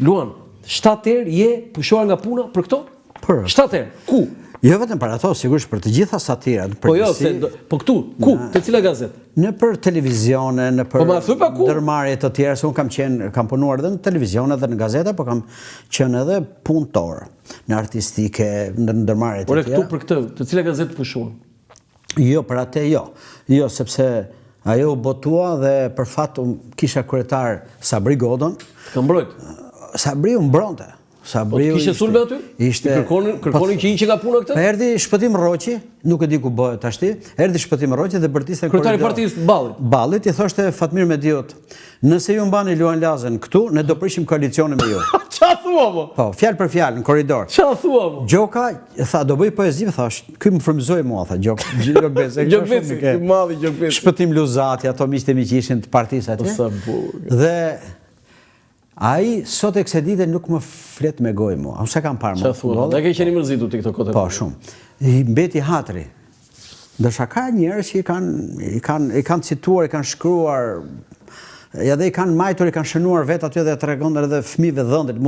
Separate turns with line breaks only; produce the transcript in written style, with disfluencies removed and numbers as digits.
Luan, 7 herë je pushuar nga puna për këto? 7 herë. Ku?
Jo vetëm për ato, sigurisht për të gjitha satirat.
Po jo, po këtu, ku? Te cila gazetë?
Në për televizione, në për ndërmarrje të tjera, se unë kam punuar edhe në televizione dhe në gazeta, po kam qenë edhe punëtor në artistike, në ndërmarrje të tjera.
Por këtu për këtë, të cila gazetë pushuan?
Jo, për atë jo. Jo, sepse ajo u botua dhe për fat kisha kryetar Sabri Godon.
Ka mbrojt?
Sabri u mbronte.
Kishe sulme aty? Kërkonin që iqe nga puna këtë?
Erdi Shpëtim Roqi, nuk e di ku bëhet tashti, erdi Shpëtim Roqi dhe bërtiste në koridor.
Kryetari partisë Ballit?
Ballit, i thoshte Fatmir Mediut, nëse ju mbani Luan Lazën këtu, ne do prishim koalicione me ju.
Qa thua mo?
Po, fjalë për fjalë, në koridor.
Qa thua mo?
Gjoka, tha, do bëj poezi, thash, ky më frymëzoi mua, tha, Gjokbesi.
Gjokbesi, i madhi Gjokbesi.
Shpëtim Luzati, ato miqtë e mi që ishin të partisë atje. Dhe ai sot e kësaj dite nuk më flet me gojë mua. Unë se kam parë më.
Qa thua? Dhe ke qenë i mërzitur ti këto kote?
Po, shumë. I mbeti hatri. Ndërsa ka njerëz që i kanë cituar, i kanë shkruar, edhe i kanë majtur, i kanë shënuar vetë aty dhe tregon edhe fëmijëve dhëndet.